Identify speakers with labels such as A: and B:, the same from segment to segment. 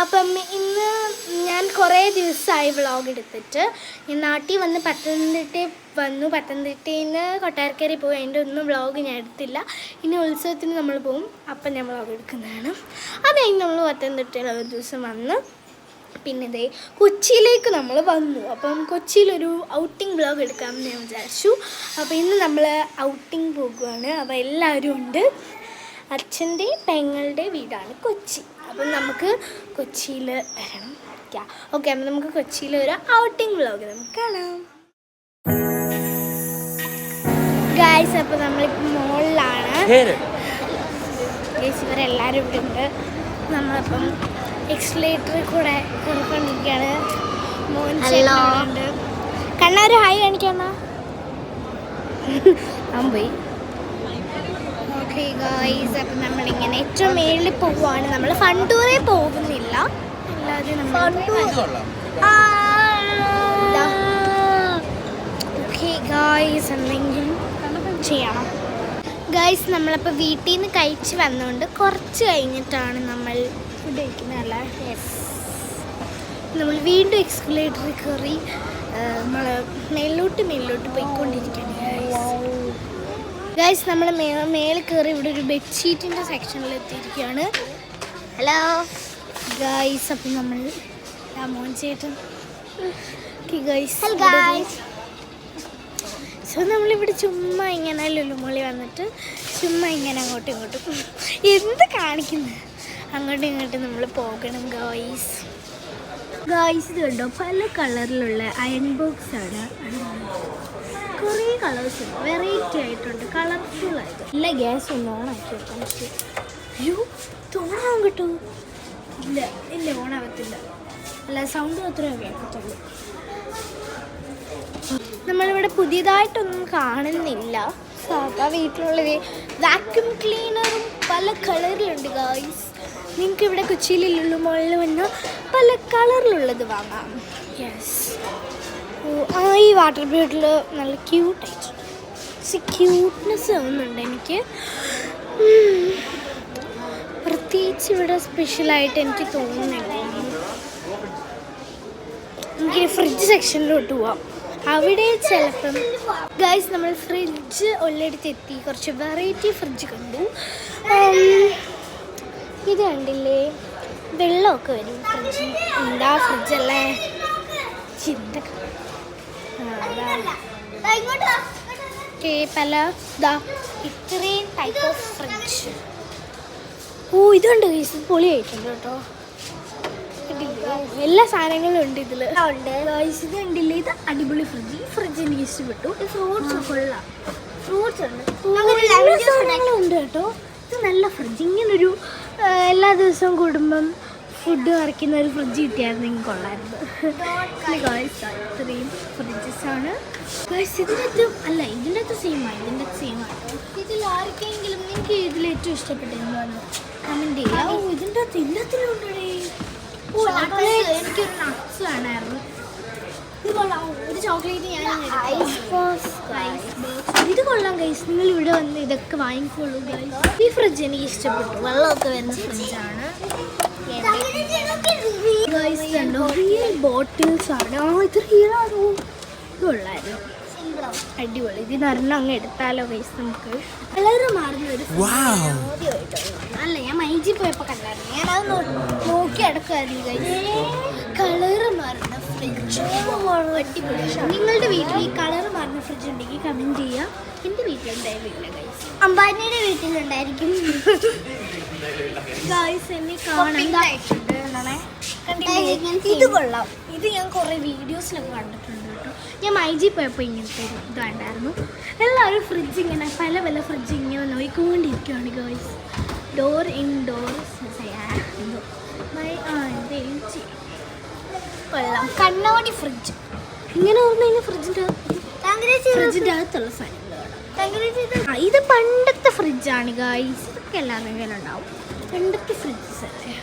A: അപ്പം ഇന്ന് ഞാൻ കുറേ ദിവസമായി വ്ളോഗ് എടുത്തിട്ട് ഞാൻ നാട്ടിൽ വന്ന് പത്തനംതിട്ടയിൽ നിന്ന് കൊട്ടാരക്കര പോയി അതിൻ്റെ ഒന്നും വ്ളോഗ് ഞാൻ എടുത്തില്ല. ഇനി ഉത്സവത്തിന് നമ്മൾ പോകും, അപ്പം ഞാൻ വ്ളോഗ് എടുക്കുന്നതാണ്. അത് കഴിഞ്ഞ് നമ്മൾ പത്തനംതിട്ടയിൽ ഒരു ദിവസം വന്ന് പിന്നെ ഇതേ കൊച്ചിയിലേക്ക് നമ്മൾ വന്നു. അപ്പം കൊച്ചിയിലൊരു ഔട്ടിംഗ് വ്ളോഗ് എടുക്കാമെന്ന് ഞാൻ വിചാരിച്ചു. അപ്പോൾ ഇന്ന് നമ്മൾ ഔട്ടിംഗ് പോകുകയാണ്. അപ്പോൾ എല്ലാവരും ഉണ്ട്. അച്ഛൻ്റെ പെങ്ങളുടെ വീടാണ് കൊച്ചി. അപ്പം നമുക്ക് കൊച്ചിയിൽ വരണം. ഓക്കെ, അപ്പം നമുക്ക് കൊച്ചിയിൽ ഒരു ഔട്ടിംഗ് വ്ളോഗ് നമുക്ക് കാണാം. ഗായ്സ്, അപ്പോൾ നമ്മളിപ്പോൾ മോളിലാണ്. ഗായ്സ്, ഇവരെല്ലാവരും ഇവിടെ ഉണ്ട്. നമ്മളിപ്പം എക്സ്ലേറ്ററിൽ കൂടെ കയറിക്കൊണ്ടിരിക്കുകയാണ്. മോനുണ്ട്. കണ്ണാര് ഹായ് കാണിക്കാന്നാ പോയി. ഓക്കെ ഗായ്സ്, അപ്പം നമ്മളിങ്ങനെ ഏറ്റവും മേളിൽ പോവുകയാണ്. നമ്മൾ ഫൺ ടൂറിൽ പോകുന്നില്ല, അല്ലാതെ ഓക്കെ ഗായ്സ് എന്തെങ്കിലും ചെയ്യണം. ഗായ്സ്, നമ്മളപ്പോൾ വീട്ടിൽ നിന്ന് കഴിച്ച് വന്നുകൊണ്ട് കുറച്ച് കഴിഞ്ഞിട്ടാണ് നമ്മൾ ഫുഡ് കഴിക്കുന്നതല്ല. യെസ്, നമ്മൾ വീണ്ടും എക്സ്കലേറ്ററിൽ കയറി നമ്മൾ മേലോട്ട് പോയിക്കൊണ്ടിരിക്കുകയാണ്. ഗായ്സ്, നമ്മൾ മേലെ കയറി ഇവിടെ ഒരു ബെഡ്ഷീറ്റിൻ്റെ സെക്ഷനിൽ എത്തിയിരിക്കുകയാണ്. ഹലോ ഗായ്സ്, അപ്പം നമ്മൾ മോൻ ചേട്ടൻ. സോ നമ്മളിവിടെ ചുമ്മാ ഇങ്ങനെ ലുലുമോളി വന്നിട്ട് ചുമ്മാ ഇങ്ങനെ അങ്ങോട്ടും ഇങ്ങോട്ടും എന്ത് കാണിക്കുന്നു, അങ്ങോട്ടും ഇങ്ങോട്ടും നമ്മൾ പോകണം. ഗായ്സ് ഇത് കണ്ടോ, പല കളറിലുള്ള അയൺ ബോക്സ് ആണ്. കുറേ കളേഴ്സ് ഉണ്ട്, വെറൈറ്റി ആയിട്ടുണ്ട്, കളർഫുൾ ആയിട്ട്. ഇല്ല, ഗ്യാസ് ഒന്ന് ഓണാക്കി വെക്കാൻ പറ്റും. അയ്യോ, തോന്നാൻ കിട്ടും. ഇല്ല ഓണാകത്തില്ല. അല്ല, സൗണ്ട് മാത്രമേ കേൾക്കത്തുള്ളൂ. നമ്മളിവിടെ പുതിയതായിട്ടൊന്നും കാണുന്നില്ല. സാധാ വീട്ടിലുള്ളത് വാക്യൂം ക്ലീനറും പല കളറിലുണ്ട്. ഗായ്സ്, നിങ്ങൾക്ക് ഇവിടെ കൊച്ചിയിൽ ലുലുമോളിൽ വന്നാൽ പല കളറിലുള്ളത് വാങ്ങാം. യെസ്, ഈ വാട്ടർ ബോട്ടിൽ നല്ല ക്യൂട്ടായിട്ടുണ്ട്. ക്യൂട്ട്നെസ് തോന്നുന്നുണ്ട് എനിക്ക്. പ്രത്യേകിച്ച് ഇവിടെ സ്പെഷ്യലായിട്ട് എനിക്ക് തോന്നുന്നില്ല. എനിക്ക് ഫ്രിഡ്ജ് സെക്ഷനിലോട്ട് പോവാം. അവിടെ ചിലപ്പം ഗായ്സ് നമ്മൾ ഫ്രിഡ്ജ് ഉള്ളിടത്തെത്തി. കുറച്ച് വെറൈറ്റി ഫ്രിഡ്ജ് കണ്ടു. ഇത് കണ്ടില്ലേ, വെള്ളമൊക്കെ വരും ഫ്രിഡ്ജ്. എന്താ ഫ്രിഡ്ജല്ലേ, ചിന്ത. പല ഇത്രയും ടൈപ്പ് ഓഫ് ഫ്രിഡ്ജ്. ഇതുണ്ട് ഗൈസ്, പൊളിയായിട്ടുണ്ട് കേട്ടോ. എല്ലാ സാധനങ്ങളും ഉണ്ട് ഇതിൽ. ഗൈസ്, ഇത് കണ്ടില്ലേ, ഇത് അടിപൊളി ഫ്രിഡ്ജ്. ഈ ഫ്രിഡ്ജ് എനിക്ക് ഇഷ്ടപ്പെട്ടു. ഫ്രൂട്ട്സ് കൊള്ളാം, ഫ്രൂട്ട്സ് ഉണ്ട്, എല്ലാ സാധനങ്ങളും ഉണ്ട് കേട്ടോ. ഇത് നല്ല ഫ്രിഡ്ജ്. ഇങ്ങനൊരു എല്ലാ ദിവസവും കൂടുമ്പം ഫുഡ് നിറയ്ക്കുന്ന ഒരു ഫ്രിഡ്ജ് കിട്ടിയായിരുന്നെങ്കിൽ കൊള്ളായിരുന്നു. ഗായ്സ്, ഇത്രയും ഫ്രിഡ്ജസാണ്. ഗായ്സ്, ഇതിൻ്റെ അകത്ത് സെയിമാണ്. ഇതിൽ ആർക്കെങ്കിലും നിങ്ങൾക്ക് ഇതിലേറ്റവും ഇഷ്ടപ്പെട്ട എന്താണ് കമൻറ്റ് ചെയ്യുക. ഇതിൻ്റെ അകത്ത് എല്ലാത്തിലുണ്ടേ. എനിക്കൊരു നട്ട്സ് വേണമായിരുന്നു. ഇത് കൊള്ളാം. ഒരു ചോക്ലേറ്റ് ഞാൻ ഇത് കൊള്ളാം ഗൈസ്. നിങ്ങൾ ഇവിടെ വന്ന് ഇതൊക്കെ വാങ്ങിക്കോളൂ ഗൈസ്. ഈ ഫ്രിഡ്ജ് എനിക്ക് ഇഷ്ടപ്പെട്ടു. വെള്ളമൊക്കെ വരുന്ന ഫ്രിഡ്ജാണ്. ഗൈസ് കണ്ടോ, റിയൽ ബോട്ടിൽസ് ആണ്. ഇത് റിയലാണോ? ഇത് കൊള്ളായിരുന്നു, അടിപൊളി. ഇതിനൊരെണ്ണം അങ്ങ് എടുത്താലോ ഗൈസ്. നമുക്ക് കളറ് മാറുന്ന ഒരു അല്ല, ഞാൻ മൈജി പോയപ്പോൾ കണ്ടായിരുന്നു. ഞാനത് നോക്കി അടക്കുമായിരുന്നു ഗൈസ്. കളറ് മാറുന്ന ഫ്രിഡ്ജ് അടിപൊളി. നിങ്ങളുടെ വീട്ടിൽ ഈ കളറ് മാറുന്ന ഫ്രിഡ്ജ് ഉണ്ടെങ്കിൽ കമൻറ്റ് ചെയ്യുക. എൻ്റെ വീട്ടിലുണ്ടായിരുന്നില്ല ഗൈസ്, അംബാനിയുടെ വീട്ടിലുണ്ടായിരിക്കും. ഗൈസ്, എന്നെ കാണാൻ ഇത് കൊള്ളാം. ഇത് ഞാൻ കുറേ വീഡിയോസിലൊക്കെ കണ്ടിട്ടുണ്ട് കേട്ടോ. ഞാൻ മൈജി പോയപ്പോൾ ഇങ്ങനത്തെ ഇത് കണ്ടായിരുന്നു. എല്ലാവരും ഫ്രിഡ്ജ് ഇങ്ങനെ പല ഫ്രിഡ്ജ് ഇങ്ങനെ നോക്കിക്കൊണ്ടിരിക്കുകയാണ് ഗൈസ്. ഡോർ കൊള്ളാം. കണ്ണോടി ഫ്രിഡ്ജ് ഇങ്ങനെ പറഞ്ഞാൽ ഫ്രിഡ്ജിൻ്റെ അകത്തുള്ള സാധനങ്ങളാണ്. ഇത് പണ്ടത്തെ ഫ്രിഡ്ജാണ് ഗൈസ്. ഇതൊക്കെ എല്ലാവരും ഇങ്ങനെ ഉണ്ടാവും. പണ്ടത്തെ ഫ്രിഡ്ജസ് അല്ലേ,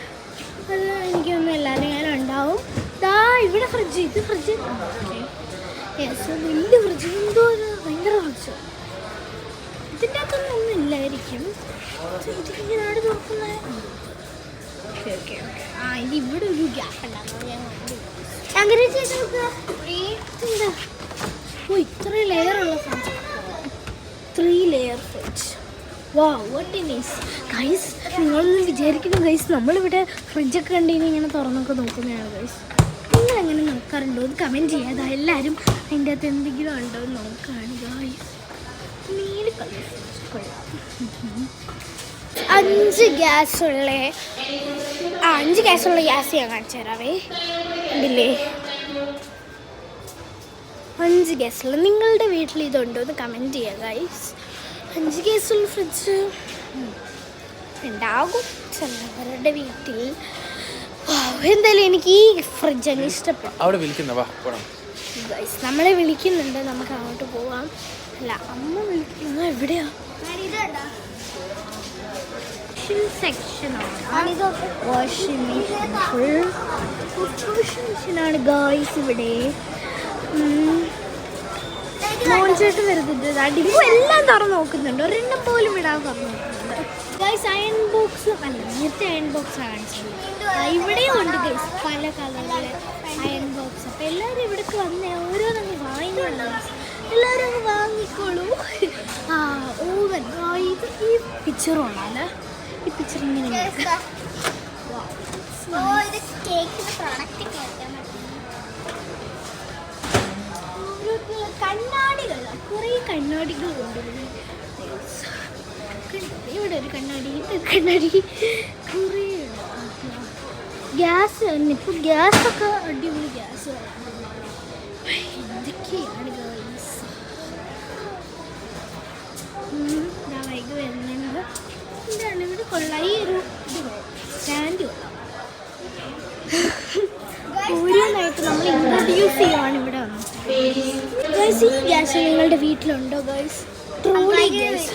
A: അത് എനിക്കൊന്നും എല്ലാവരും ഇങ്ങനെ ഉണ്ടാവും. ഇവിടെ ഫ്രിഡ്ജ്, ഇത് ഫ്രിഡ്ജ്. യെസ്, വലിയ ഫ്രിഡ്ജ്. എന്തോ ഭയങ്കര ഫ്രിഡ്ജ്. ഇതിൻ്റെ അകത്തൊന്നും ഇല്ലായിരിക്കും. ഇതിങ്ങനെ തുറക്കുന്നത് ഓക്കെ ആ ഇത് ഇവിടെ ഒരു ഗ്യാപ്പ് ഉണ്ടാകും അങ്ങനെ ചെയ്ത് എന്താ ഓ ഇത്ര ലെയർ ഉള്ള ഫ്രിഡ്ജ് 3 ലെയർ ഫ്രിഡ്ജ് വാ വാട്ട് ഇൻ ഈസ് ഗൈസ് നിങ്ങളൊന്നും വിചാരിക്കുന്നു ഗൈസ് നമ്മളിവിടെ ഫ്രിഡ്ജൊക്കെ കണ്ടിന് ഇങ്ങനെ തുറന്നൊക്കെ നോക്കുന്നതാണ് ഗൈസ് നിങ്ങളെങ്ങനെ നോക്കാറുണ്ടോ എന്ന് കമൻറ്റ് ചെയ്യാതെ എല്ലാവരും അതിൻ്റെ അകത്ത് എന്തെങ്കിലും ഉണ്ടോ എന്ന് നോക്കുകയാണ് ഗൈസ് നീല കളർ ഫ്രിഡ്ജ് കൊള്ളാം 5 ഗ്യാസുള്ള 5 ഗ്യാസുള്ള ഗ്യാസ് ഞാൻ കാണിച്ചു തരാവേ ഇല്ലേ 5 ഗ്യാസുള്ള നിങ്ങളുടെ വീട്ടിൽ ഇതുണ്ടോ എന്ന് കമൻറ്റ് ചെയ്യുക ഗൈസ് 5 ഗ്യാസുള്ള ഫ്രിഡ്ജ് ഉണ്ടാകും ചിലവരുടെ വീട്ടിൽ എന്തായാലും എനിക്ക് ഈ ഫ്രിഡ്ജ് അങ്ങ് ഇഷ്ടപ്പെട്ടു ഗൈസ് നമ്മളെ വിളിക്കുന്നുണ്ട് നമുക്ക് അങ്ങോട്ട് പോവാം അല്ല അമ്മ വിളിക്കുന്നത് എവിടെയാ സെക്ഷനാണ് വാഷിംഗ് മെഷീൻ ഫുൾ വാഷിംഗ് മെഷീനാണ് ഗൈസ് ഇവിടെ മോൻചേട്ട് വരുന്നുണ്ട് അടിപൊളി എല്ലാം തുറന്ന് നോക്കുന്നുണ്ട് ഒരെണ്ണം പോലും ഇടാതെ തുറന്ന് നോക്കുന്നുണ്ട് ഗൈസ് അയൺ ബോക്സ് അല്ല നേരത്തെ അയൺ ബോക്സ് കാണിച്ചത് ഇവിടെയും ഉണ്ട് ഗൈസ് പല കളറിലെ അയൺ ബോക്സ് അപ്പം എല്ലാവരും ഇവിടേക്ക് വന്നേ ഓരോന്നങ്ങ് വാങ്ങിക്കോളൂ എല്ലാവരും അങ്ങ് വാങ്ങിക്കോളൂ ആ ഓവൻ ഇത് ഈ പിക്ചറുള്ള അല്ലേ ഈ പിക്ചർ ഇങ്ങനെ കണ്ണാടികൾ കുറേ കണ്ണാടികളുണ്ട് ഇവിടെ ഒരു കണ്ണാടി കണ്ണാടി കുറേ ഗ്യാസ് തന്നെ ഇപ്പോൾ ഗ്യാസൊക്കെ അടിപൊളി ഗ്യാസ് എന്തൊക്കെയാണ് ഗൈസ് വൈകി വരുന്നുണ്ട് എന്താണ് ഇവിടെ കൊള്ളാം ഈ ഒരു ഇത് സ്റ്റാൻഡ് കൊള്ളാം ഓരോന്നായിട്ട് നമ്മൾ ഇൻട്രൊഡ്യൂസ് ചെയ്യുവാണ് ഇവിടെ വന്നത് ഗൈസ് ഈ ഗ്യാസ് നിങ്ങളുടെ വീട്ടിലുണ്ടോ ഗൈസ് ട്രൂലി ഗ്യാസ്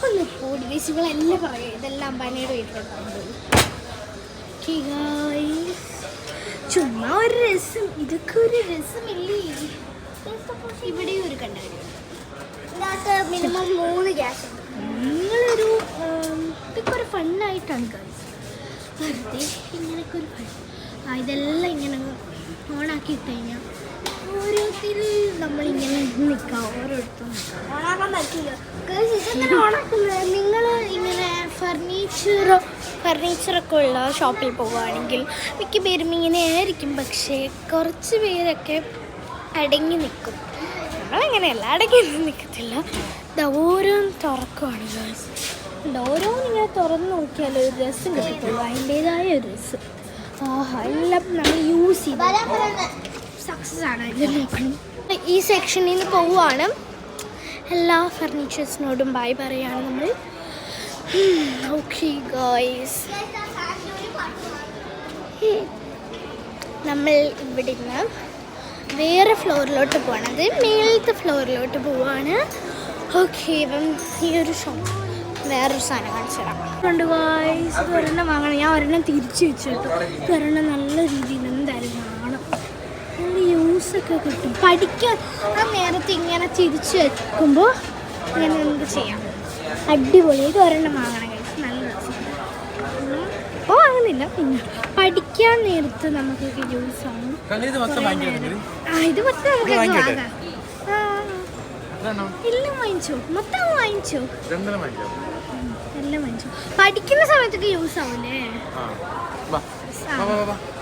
A: ഒന്ന് പോടി ഗൈസ് ഇവളെല്ലാം പറയാം ഇതെല്ലാം അമ്പാനിയുടെ വീട്ടിലുണ്ടാവും ചുമ്മാ ഒരു രസം ഇതൊക്കെ ഒരു രസമില്ലേ ഇവിടെ ഒരു കണ്ണാടി മിനിമം 3 ഗ്യാസ് നിങ്ങളൊരു ഇതൊക്കെ ഒരു ഫണ്ണായിട്ടാണ് ഗൈസ് വെറുതെ ഇങ്ങനെയൊക്കെ ഒരു ഫൺ ഇതെല്ലാം ഇങ്ങനെ ഓണാക്കി ഇട്ട് കഴിഞ്ഞാൽ ഓരോരുത്തർ നമ്മളിങ്ങനെ നിൽക്കാം ഓരോരുത്തരും നിൽക്കാം ഓണാക്കാൻ പറ്റില്ല ഇതെങ്ങനെ ഓണാക്കുന്നത് നിങ്ങൾ ഇങ്ങനെ ഫർണിച്ചറൊക്കെ ഉള്ള ഷോപ്പിൽ പോവുകയാണെങ്കിൽ മിക്ക പേരും ഇങ്ങനെ ആയിരിക്കും പക്ഷേ കുറച്ച് പേരൊക്കെ അടങ്ങി നിൽക്കും നമ്മളങ്ങനെയല്ല അടങ്ങി നിൽക്കത്തില്ല ഇത് ഓരോന്നും തുറക്കുവാണ് ഗൈസ് ഓരോന്നിങ്ങനെ തുറന്ന് നോക്കിയാൽ ഒരു രസം കിട്ടത്തുള്ളൂ അതിൻ്റേതായ ഒരു രസം എല്ലാം നമ്മൾ യൂസ് ചെയ്ത് സക്സസ് ആണ് ഇത് നോക്കണം ഈ സെക്ഷനിൽ നിന്ന് പോവുകയാണ് എല്ലാ ഫർണിച്ചേഴ്സിനോടും ബൈ പറയുകയാണ് നമ്മൾ ഓക്കെ ഗൈസ് നമ്മൾ ഇവിടെ നിന്ന് വേറെ ഫ്ലോറിലോട്ട് പോകണത് മേളത്തെ ഫ്ലോറിലോട്ട് പോവുകയാണ് ഓക്കെ ഇപ്പം ഈ ഒരു ഷോപ്പ് വേറൊരു സാധനം കാണിച്ചു തരാം ഗൈസ് ഒരെണ്ണം വാങ്ങണം ഞാൻ ഒരെണ്ണം തിരിച്ചു വെച്ചിട്ടു ഒരെണ്ണം നല്ല രീതിയിൽ എന്തായാലും വാങ്ങണം നല്ല യൂസൊക്കെ കിട്ടും പഠിക്കാൻ ആ നേരത്തെ ഇങ്ങനെ തിരിച്ചു വെക്കുമ്പോൾ ഇങ്ങനെ നമുക്ക് ചെയ്യാം അടിപൊളി ഇത് ഒരെണ്ണം വാങ്ങണം ഗൈസ് നല്ല രസം അപ്പോൾ വാങ്ങുന്നില്ല പിന്നെ പഠിക്കാൻ നേരത്ത് നമുക്കൊക്കെ യൂസ് ആവും ഇത് മൊത്തം നമുക്ക് വാങ്ങാം എല്ലാം വാങ്ങിച്ചോ മൊത്തം വാങ്ങിച്ചോ എല്ലാം വാങ്ങിച്ചോ പഠിക്കുന്ന സമയത്തൊക്കെ യൂസ് ആവൂലേ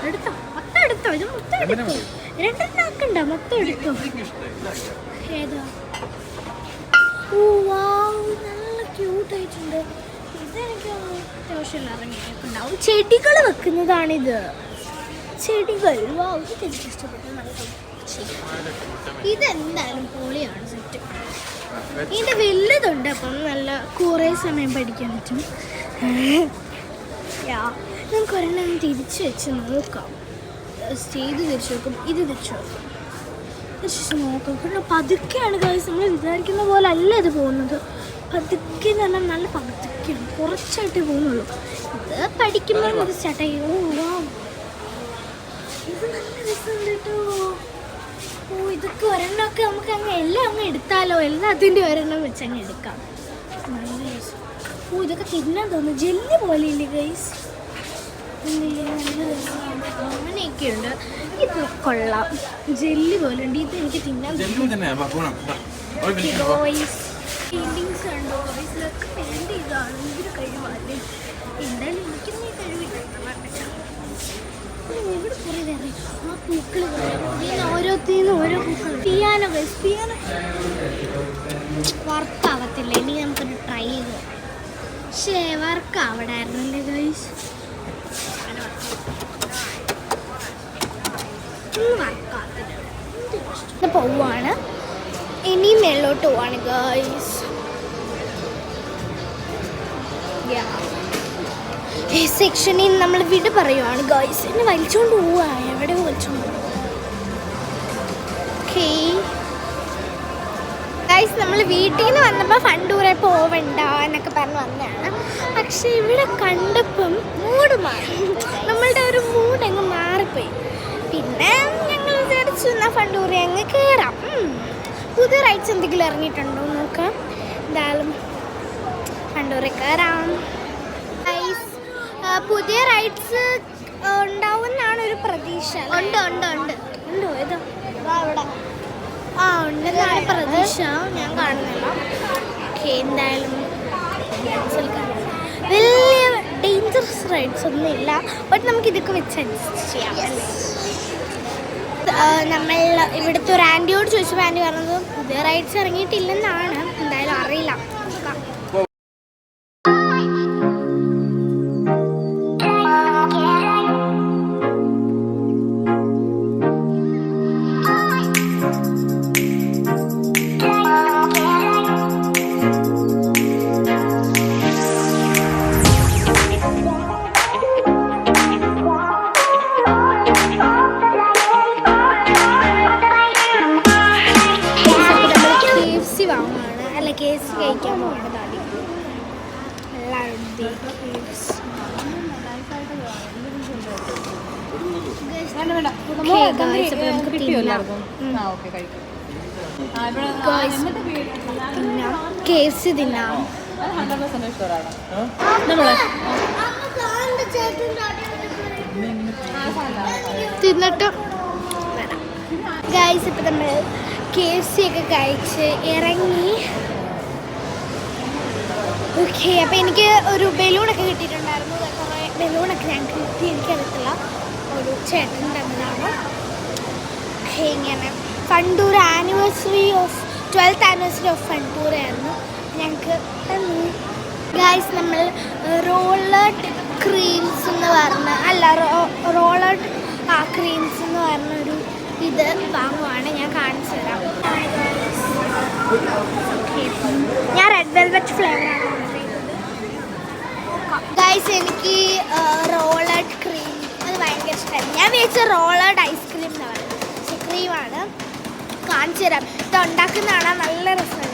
A: എടുത്തോ മൊത്തം എടുത്തോ ഇത് മൊത്തം എടുത്തോ 2 ആക്കണ്ട മൊത്തം എടുത്തോ ഏതാ ഓ വാവ് നല്ല ക്യൂട്ടായിട്ടുണ്ട് ഇതെനിക്ക് അത്യാവശ്യം ഇറങ്ങിയൊക്കെ ഉണ്ടാവും ചെടികൾ വെക്കുന്നതാണിത് ചെടികൾ വാവ് ഇതെനിക്ക് ഇഷ്ടപ്പെട്ടു നല്ല ഇതെന്തായാലും പൊളിയാണ് സെറ്റ് ഇതിൻ്റെ വലുതുണ്ട് അപ്പം നല്ല കുറേ സമയം പഠിക്കാൻ പറ്റും നമുക്ക് ഒരെണ്ണം തിരിച്ച് വെച്ച് നോക്കാം ചെയ്ത് തിരിച്ചു വെക്കും ഇത് തിരിച്ചു വെക്കും തിരിച്ച് നോക്കാം കാരണം പതുക്കെയാണ് ഗൈസ് നമ്മൾ വിചാരിക്കുന്ന പോലെ അല്ല ഇത് പോകുന്നത് പതുക്കെ എന്ന് പറഞ്ഞാൽ നല്ല പതുക്കെയാണ് കുറച്ചായിട്ടേ പോകുന്നുള്ളൂ ഇത് പഠിക്കുമ്പോൾ ഇത് സ്റ്റാർട്ട് ഇത് നല്ല രസമുണ്ട് കേട്ടോ ഓ ഇതൊക്കെ ഒരെണ്ണമൊക്കെ നമുക്ക് അങ്ങ് എല്ലാം അങ്ങ് എടുത്താലോ എല്ലാത്തിൻ്റെ ഒരെണ്ണം വെച്ച് അങ്ങ് എടുക്കാം നല്ല രസം ഓ ഇതൊക്കെ തിന്നാൻ തോന്നുന്നു ജെല്ലി പോലെ ഇല്ലേ ഗൈസ് അങ്ങനെയൊക്കെയുണ്ട്. ഇത് കൊള്ളാം, ജെല്ലി പോലെ ഉണ്ട്. ഇത് എനിക്ക് തിന്നാൻ പെയിൻറ്റിങ്സ് ഉണ്ടോ? ഇതിലൊക്കെ പെയിൻറ്റ് ചെയ്താണ്. ഇവർ കഴിവാല്ലേ. എന്തായാലും എനിക്കൊന്നും കഴിവില്ല. ഇവിടെ കുറേ വേറെ ആ പൂക്കൾ ഓരോത്തിന്ന് ഓരോ പൂക്കൾ. പിയാനോ വർക്കാവത്തില്ല. ഇനി നമുക്കൊരു ട്രൈ ചെയ്ത്. പക്ഷേ വർക്കാവണായിരുന്നല്ലേ ഗൈസ്. വർക്കാത്തില്ല. പോവാണ്. ഇനി മേലോട്ട് പോവാണ് ഗൈസ്. ഈ സെക്ഷനിൽ നമ്മൾ വിട പറയുവാണ് ഗൈസ്. എന്നെ വലിച്ചോണ്ട് പോവാ. എവിടെ വലിച്ചോണ്ട് പോവാ? ഓക്കേ ഗൈസ്, നമ്മൾ വീട്ടിൽ നിന്ന് വന്നപ്പോൾ ഫണ്ടൂരെ പോവണ്ട എന്നൊക്കെ പറഞ്ഞ് വന്നതാണ്. പക്ഷെ ഇവിടെ കണ്ടപ്പം മൂഡ് മാറി. നമ്മളുടെ ഒരു മൂഡ് അങ്ങ് മാറിപ്പോയി. പിന്നെ ഞങ്ങൾ വിചാരിച്ചു എന്നാൽ ഫണ്ടൂരെ അങ്ങ് കയറാം. പുതിയ റൈഡ്സ് എന്തെങ്കിലും ഇറങ്ങിയിട്ടുണ്ടോ നോക്കാം. എന്തായാലും ഫണ്ടൂരെ കയറാം. ഗൈസ്, പുതിയ റൈഡ്സ് ഉണ്ടാവുമെന്നാണ് ഒരു പ്രതീക്ഷ. ഉണ്ട് ഉണ്ടോ? ഏതോ അവിടെ ഉണ്ടെന്നാണ് പ്രതീക്ഷ. ഞാൻ കാണുന്നില്ല. ഓക്കെ, എന്തായാലും വലിയ ഡേഞ്ചറസ് റൈഡ്സ് ഒന്നും ഇല്ല. ബട്ട് നമുക്ക് ഇതൊക്കെ വെച്ച് അഡ്ജസ്റ്റ് ചെയ്യാം. നമ്മൾ ഇവിടുത്തെ ഒരു ആൻറ്റിയോട് ചോദിച്ചപ്പോൾ ആൻറ്റി പറഞ്ഞത് പുതിയ റൈഡ്സ് ഇറങ്ങിയിട്ടില്ലെന്നാണ്. എന്തായാലും അറിയില്ല. KFC കഴിക്കാൻ പോകേണ്ടത് ആദ്യം. KFC തിന്നാം. തിന്നിട്ട് ഗൈസ് ഇപ്പം നമ്മൾ KFC ഒക്കെ കഴിച്ച് ഇറങ്ങി. ഓക്കെ, അപ്പോൾ എനിക്ക് ഒരു ബലൂണൊക്കെ കിട്ടിയിട്ടുണ്ടായിരുന്നു. കുറേ ബലൂണൊക്കെ ഞങ്ങൾക്ക് കിട്ടി. എനിക്കറിയത്തില്ല, ഒരു ചേട്ടൻ തന്നതാണ്. ഓക്കെ, ഇങ്ങനെ ഫണ്ടൂർ ആനിവേഴ്സറി 12th ആനിവേഴ്സറി ഓഫ് ഫണ്ടൂർ ആയിരുന്നു ഞങ്ങൾക്ക് തന്നു. ഗൈസ്, നമ്മൾ റോളഡ് ക്രീംസ് എന്ന് പറഞ്ഞ റോളഡ് ക്രീംസ് എന്ന് പറഞ്ഞൊരു ഇത് വാങ്ങുവാണ്. ഞാൻ കാണിച്ചു തരാം. ഞാൻ റെഡ് വെൽവെറ്റ് ഫ്ലേവറാണ് ഓർഡർ ചെയ്തത്. ഗൈസ്, എനിക്ക് റോളഡ് ക്രീം അത് ഭയങ്കര ഇഷ്ടമായി. ഞാൻ വിചാരിച്ച റോളഡ് ഐസ്ക്രീം എന്ന് പറയുന്നത്, പക്ഷേ ക്രീമാണ്. കാണിച്ചു തരാം. ഇത് ഉണ്ടാക്കുന്നതാണ് നല്ല രസമാണ്.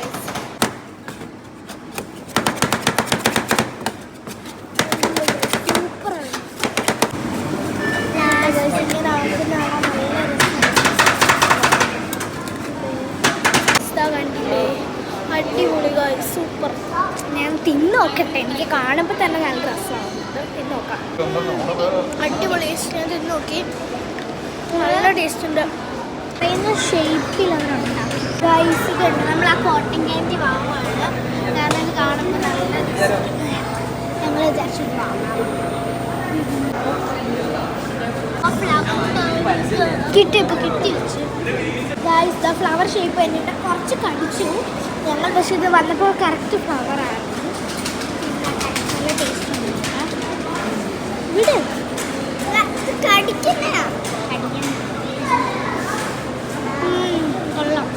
A: സൂപ്പറാണ്. ഇങ്ങനെ ആക്കുന്നതാണ് നല്ല രസം. കണ്ടില്ലേ, അടിപൊളി ഗൈസ്, സൂപ്പർ. ഞാൻ തിന്ന് നോക്കട്ടെ. എനിക്ക് കാണുമ്പോൾ തന്നെ നല്ല രസമാവുന്നുണ്ട്. തിന്ന് നോക്കാം. അടിപൊളി ടേസ്റ്റ്. ഞാൻ തിന്ന് നോക്കി, നല്ല ടേസ്റ്റ് ഉണ്ട്. പറയുന്ന ഷേപ്പിൽ അവരുണ്ടാവും ഗൈസ്. ഇതുണ്ട്, നമ്മൾ ആ കോട്ടൺ ക്യാൻഡി വാങ്ങുവാണ്. കാരണം ഇത് കാണുമ്പോൾ നല്ല രസം. ഞങ്ങൾ വിചാരിച്ചിട്ട് വാങ്ങാം. കിട്ടി വെച്ച് ഗൈസ്. ദ ഫ്ലവർ ഷേപ്പ് എന്നിട്ട് കുറച്ച് കടിച്ചു ഞങ്ങൾ. പക്ഷേ ഇത് വന്നപ്പോൾ കറക്റ്റ് ഫ്ലവറായിരുന്നു. നല്ല ടേസ്റ്റ് ഉണ്ട്. ഇവിടെ കൊള്ളാം.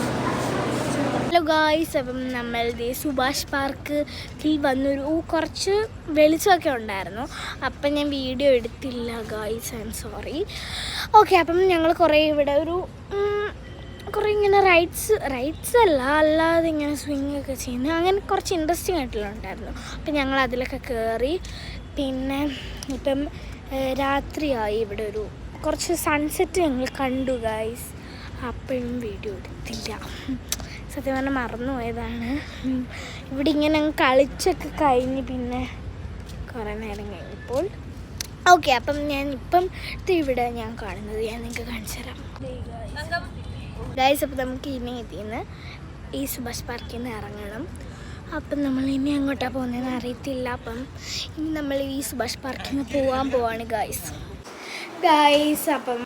A: ഹലോ ഗായ്സ്, അപ്പം നമ്മൾ സുഭാഷ് പാർക്കിൽ വന്നൊരു കുറച്ച് വെളിച്ചമൊക്കെ ഉണ്ടായിരുന്നു. അപ്പം ഞാൻ വീഡിയോ എടുത്തില്ല guys, I am sorry. Okay, അപ്പം ഞങ്ങൾ കുറേ ഇവിടെ കുറേ ഇങ്ങനെ റൈഡ്സ് അല്ലാതെ ഇങ്ങനെ സ്വിങ് ഒക്കെ ചെയ്യുന്നത് അങ്ങനെ കുറച്ച് ഇൻട്രസ്റ്റിംഗ് ആയിട്ടുണ്ടായിരുന്നു. അപ്പം ഞങ്ങൾ അതിലൊക്കെ കയറി. പിന്നെ ഇപ്പം രാത്രിയായി. ഇവിടെ ഒരു കുറച്ച് സൺസെറ്റ് ഞങ്ങൾ കണ്ടു ഗൈസ്. അപ്പോഴും വീഡിയോ എടുത്തില്ല, സത്യം പറഞ്ഞാൽ മറന്നുപോയതാണ്. ഇവിടെ ഇങ്ങനെ കളിച്ചൊക്കെ കഴിഞ്ഞ് പിന്നെ കുറേ നേരം കഴിഞ്ഞപ്പോൾ ഓക്കെ, അപ്പം ഞാൻ ഇപ്പം ഇവിടെ ഞാൻ കാണുന്നത് ഞാൻ നിങ്ങൾക്ക് കാണിച്ചു തരാം ഗൈസ്. അപ്പം നമുക്ക് ഇനി ഇതിൽ നിന്ന് ഈ സുഭാഷ് പാർക്കിൽ നിന്ന് ഇറങ്ങണം. അപ്പം നമ്മൾ ഇനി എങ്ങോട്ടാണ് പോകുന്നതെന്ന് അറിയത്തില്ല. അപ്പം ഇനി നമ്മൾ ഈ സുഭാഷ് പാർക്കിൽ നിന്ന് പോവാണ് ഗൈസ്. അപ്പം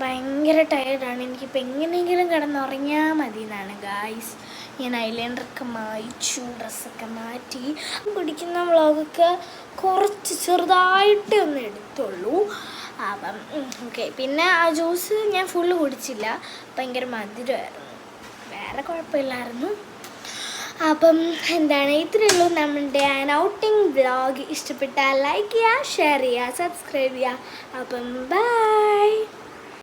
A: ഭയങ്കര ടയർഡാണ്. എനിക്കിപ്പോൾ എങ്ങനെയെങ്കിലും കിടന്നുറങ്ങിയാൽ മതി എന്നാണ് ഗൈസ്. ഞാൻ ഐലൈനറൊക്കെ മായിച്ചു, ഡ്രസ്സൊക്കെ മാറ്റി. കുടിക്കുന്ന വ്ളോഗൊക്കെ കുറച്ച് ചെറുതായിട്ടേ ഒന്ന് എടുത്തുള്ളൂ. അപ്പം ഓക്കെ. പിന്നെ ആ ജ്യൂസ് ഞാൻ ഫുള്ള് കുടിച്ചില്ല, ഭയങ്കര മധുരമായിരുന്നു, വേറെ കുഴപ്പമില്ലായിരുന്നു. അപ്പം എന്താണ്, ഇത്രയേ ഉള്ളൂ നമ്മളുടെ ഔട്ടിംഗ് വ്ളോഗ്. ഇഷ്ടപ്പെട്ടാൽ ലൈക്ക് ചെയ്യുക, ഷെയർ ചെയ്യുക, സബ്സ്ക്രൈബ് ചെയ്യുക. അപ്പം ബൈ.